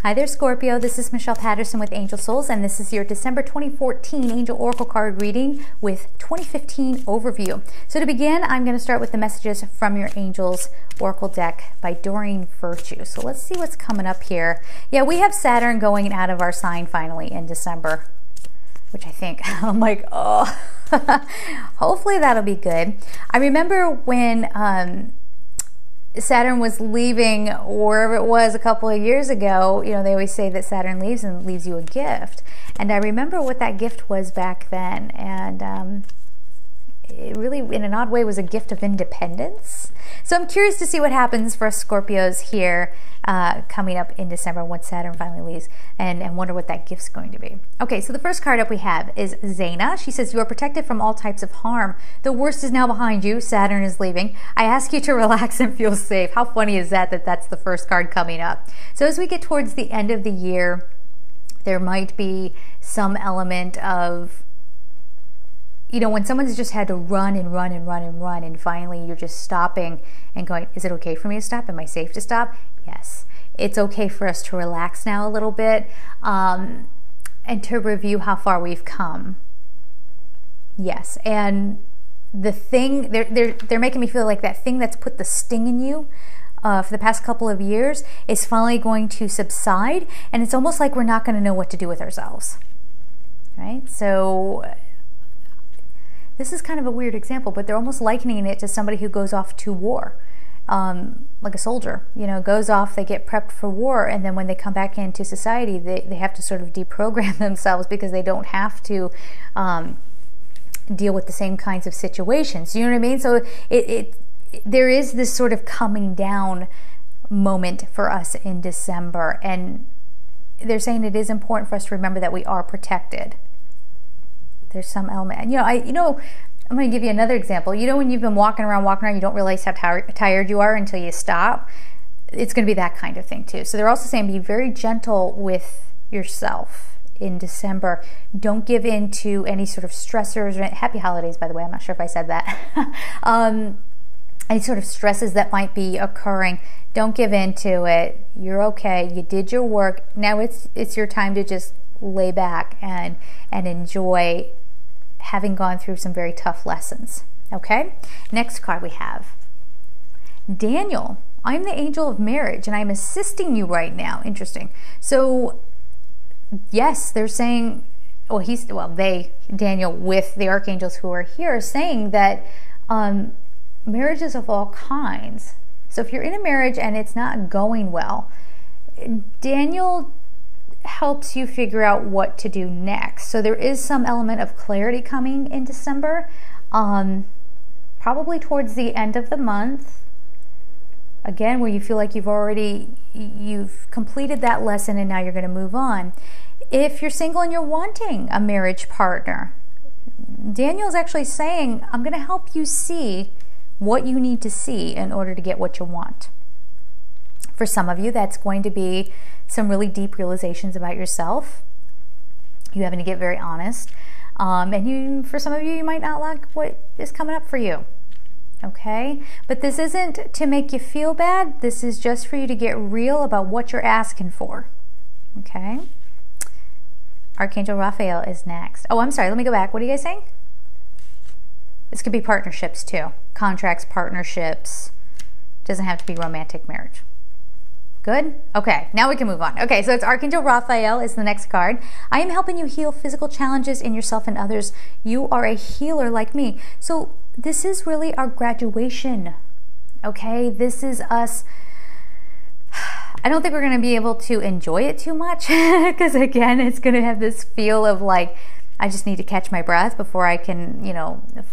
Hi there, Scorpio. This is Michelle Patterson with Angel Souls, and this is your December 2014 Angel Oracle card reading with 2015 overview. So to begin, I'm going to start with the messages from your Angels Oracle deck by Doreen Virtue. So let's see what's coming up here. Yeah, we have Saturn going out of our sign finally in December, which I think, I'm like, oh, hopefully that'll be good. I remember when Saturn was leaving wherever it was a couple of years ago, you know, they always say that Saturn leaves and leaves you a gift. And I remember what that gift was back then. And it really, in an odd way, was a gift of independence. So I'm curious to see what happens for us Scorpios here coming up in December once Saturn finally leaves, and wonder what that gift's going to be. Okay, so the first card up we have is Zaina. She says, you are protected from all types of harm. The worst is now behind you. Saturn is leaving. I ask you to relax and feel safe. How funny is that that's the first card coming up? So as we get towards the end of the year, there might be some element of, you know, when someone's just had to run and run and run and run, and finally you're just stopping and going, is it okay for me to stop? Am I safe to stop? Yes. It's okay for us to relax now a little bit and to review how far we've come. Yes. And the thing, they're making me feel like that thing that's put the sting in you for the past couple of years is finally going to subside, and it's almost like we're not going to know what to do with ourselves. Right? So this is kind of a weird example, but they're almost likening it to somebody who goes off to war, like a soldier, you know, goes off, they get prepped for war, and then when they come back into society, they have to sort of deprogram themselves because they don't have to deal with the same kinds of situations. You know what I mean? So there is this sort of coming down moment for us in December, and they're saying it is important for us to remember that we are protected. There's some element, and I'm going to give you another example. You know, when you've been walking around, you don't realize how tired you are until you stop. It's going to be that kind of thing too. So they're also saying be very gentle with yourself in December. Don't give in to any sort of stressors. Happy holidays, by the way. I'm not sure if I said that. Any sort of stresses that might be occurring, don't give in to it. You're okay. You did your work. Now it's your time to just lay back and enjoy having gone through some very tough lessons. Okay? Next card we have Daniel. I'm the angel of marriage and I'm assisting you right now. Interesting. So yes, they're saying, Daniel with the archangels who are here, saying that marriages of all kinds. So if you're in a marriage and it's not going well, Daniel helps you figure out what to do next. So there is some element of clarity coming in December, probably towards the end of the month, again, where you feel like you've completed that lesson and now you're going to move on. If you're single and you're wanting a marriage partner, Daniel's actually saying, I'm going to help you see what you need to see in order to get what you want. For some of you, that's going to be some really deep realizations about yourself. You having to get very honest. For some of you, you might not like what is coming up for you. Okay? But this isn't to make you feel bad. This is just for you to get real about what you're asking for. Okay? Archangel Raphael is next. Oh, I'm sorry. Let me go back. What are you guys saying? This could be partnerships too. Contracts, partnerships. Doesn't have to be romantic marriage. Good? Okay, now we can move on. Okay, so it's Archangel Raphael is the next card. I am helping you heal physical challenges in yourself and others. You are a healer like me. So this is really our graduation. Okay, this is us. I don't think we're going to be able to enjoy it too much because again, it's going to have this feel of like, I just need to catch my breath before I can,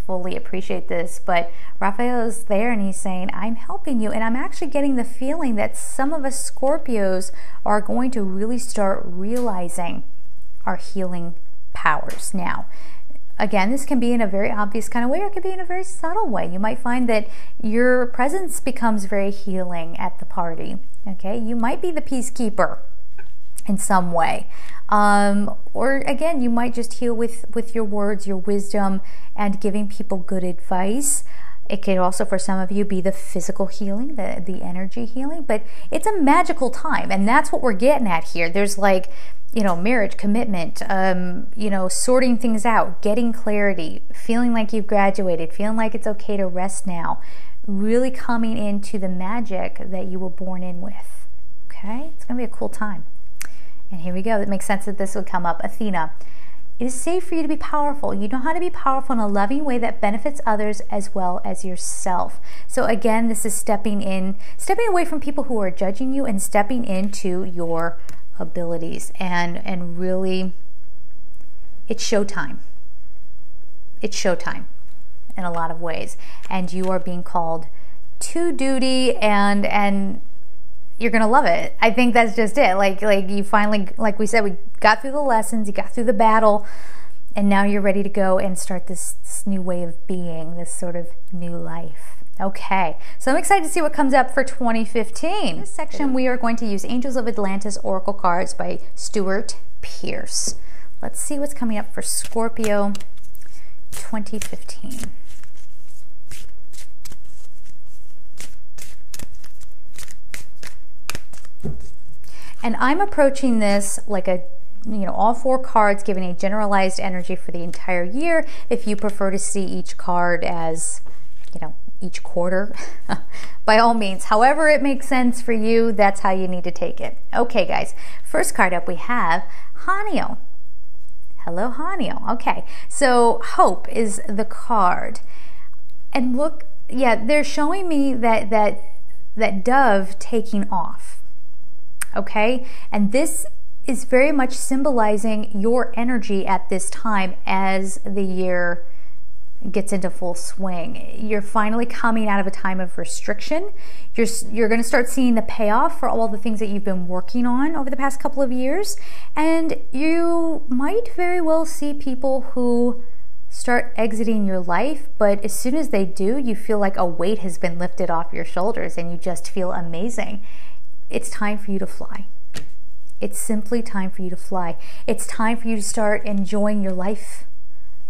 fully appreciate this. But Raphael is there and he's saying, I'm helping you. And I'm actually getting the feeling that some of us Scorpios are going to really start realizing our healing powers. Now, again, this can be in a very obvious kind of way or it can be in a very subtle way. You might find that your presence becomes very healing at the party. Okay, you might be the peacekeeper in some way. Or again, you might just heal with your words, your wisdom, and giving people good advice. It could also, for some of you, be the physical healing, the energy healing, but it's a magical time, and that's what we're getting at here. There's like, you know, marriage, commitment, you know, sorting things out, getting clarity, feeling like you've graduated, feeling like it's okay to rest now, really coming into the magic that you were born in with. Okay? It's going to be a cool time. And here we go. It makes sense that this would come up. Athena. It is safe for you to be powerful. You know how to be powerful in a loving way that benefits others as well as yourself. So again, this is stepping away from people who are judging you and stepping into your abilities. And really, it's showtime. It's showtime in a lot of ways. And you are being called to duty, and you're gonna love it. I think that's just it. Like you finally, like we said, we got through the lessons, you got through the battle, and now you're ready to go and start this new way of being, this sort of new life. Okay, so I'm excited to see what comes up for 2015. In this section, we are going to use Angels of Atlantis Oracle cards by Stuart Pearce. Let's see what's coming up for Scorpio 2015. And I'm approaching this like a, you know, all 4 cards giving a generalized energy for the entire year. If you prefer to see each card as, you know, each quarter, by all means, however it makes sense for you, that's how you need to take it. Okay, guys, first card up we have Haniel. Hello, Haniel. Okay, so hope is the card. And look, yeah, they're showing me that dove taking off. Okay, and this is very much symbolizing your energy at this time as the year gets into full swing. You're finally coming out of a time of restriction. You're going to start seeing the payoff for all the things that you've been working on over the past couple of years, and you might very well see people who start exiting your life, but as soon as they do, you feel like a weight has been lifted off your shoulders and you just feel amazing. It's time for you to fly. It's simply time for you to fly. It's time for you to start enjoying your life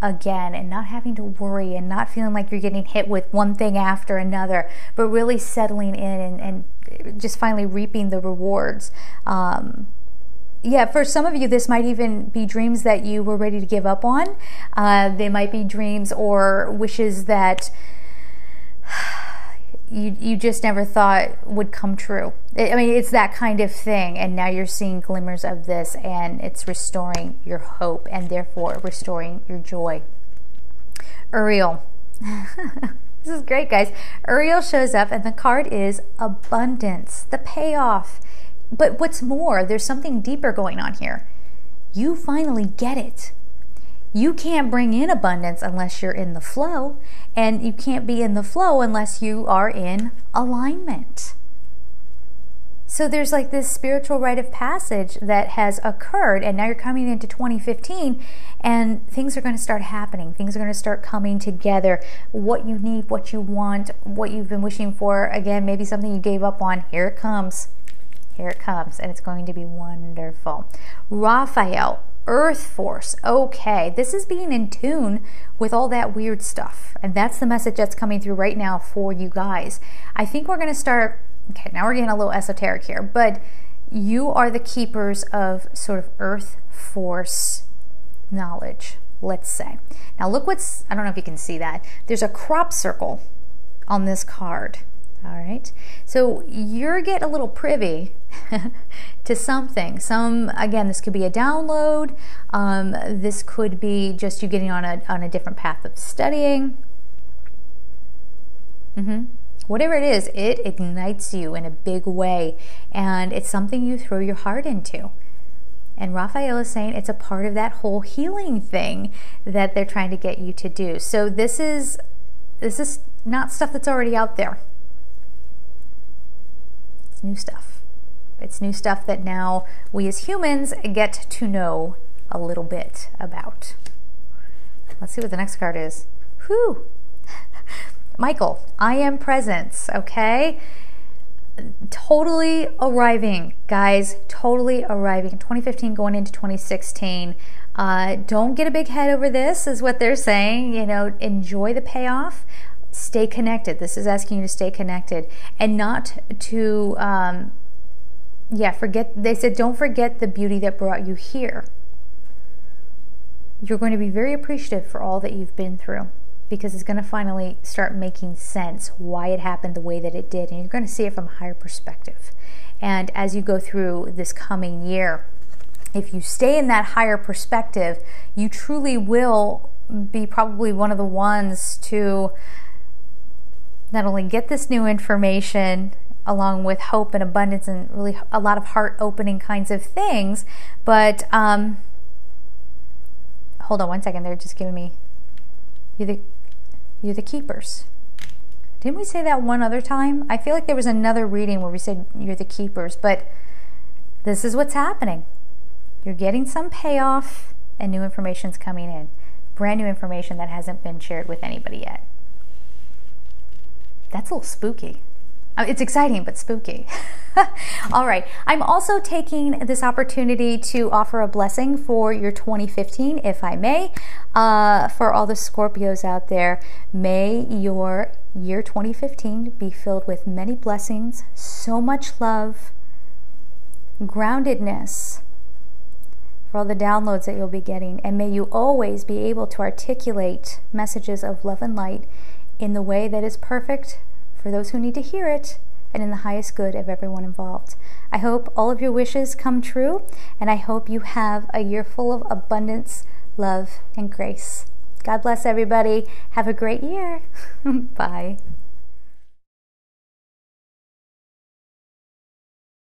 again and not having to worry and not feeling like you're getting hit with one thing after another, but really settling in and just finally reaping the rewards. Yeah, for some of you, this might even be dreams that you were ready to give up on. They might be dreams or wishes that you just never thought would come true. I mean, it's that kind of thing, and now you're seeing glimmers of this, and it's restoring your hope, and therefore restoring your joy. Uriel. This is great, guys. Uriel shows up, and the card is abundance, the payoff. But what's more, there's something deeper going on here. You finally get it. You can't bring in abundance unless you're in the flow, and you can't be in the flow unless you are in alignment. So there's like this spiritual rite of passage that has occurred, and now you're coming into 2015, and things are going to start happening. Things are going to start coming together. What you need, what you want, what you've been wishing for, again, maybe something you gave up on, here it comes. Here it comes, and it's going to be wonderful. Raphael. Earth force. Okay, this is being in tune with all that weird stuff, and that's the message that's coming through right now for you guys. I think we're going to start, okay, now we're getting a little esoteric here, but you are the keepers of sort of earth force knowledge, let's say. Now look what's, I don't know if you can see that, there's a crop circle on this card. All right, so you're getting a little privy to something. Again, this could be a download. This could be just you getting on a different path of studying. Whatever it is, it ignites you in a big way, and it's something you throw your heart into. And Raphael is saying it's a part of that whole healing thing that they're trying to get you to do. So this is not stuff that's already out there. It's new stuff. It's new stuff that now we as humans get to know a little bit about. Let's see what the next card is. Whew. Michael, I am presence, okay? Totally arriving, guys, totally arriving. 2015 going into 2016. Don't get a big head over this, is what they're saying. You know, enjoy the payoff. stay connected. This is asking you to stay connected and not to, forget. They said, don't forget the beauty that brought you here. You're going to be very appreciative for all that you've been through, because it's going to finally start making sense why it happened the way that it did. And you're going to see it from a higher perspective. And as you go through this coming year, if you stay in that higher perspective, you truly will be probably one of the ones to not only get this new information along with hope and abundance and really a lot of heart-opening kinds of things, but hold on one second, they're just giving me, you're the keepers. Didn't we say that one other time? I feel like there was another reading where we said you're the keepers, but this is what's happening. You're getting some payoff and new information's coming in. Brand new information that hasn't been shared with anybody yet. That's a little spooky. It's exciting, but spooky. All right. I'm also taking this opportunity to offer a blessing for your 2015, if I may. For all the Scorpios out there, may your year 2015 be filled with many blessings, so much love, groundedness, for all the downloads that you'll be getting. And may you always be able to articulate messages of love and light in the way that is perfect for those who need to hear it, and in the highest good of everyone involved. I hope all of your wishes come true, and I hope you have a year full of abundance, love, and grace. God bless everybody. Have a great year. Bye.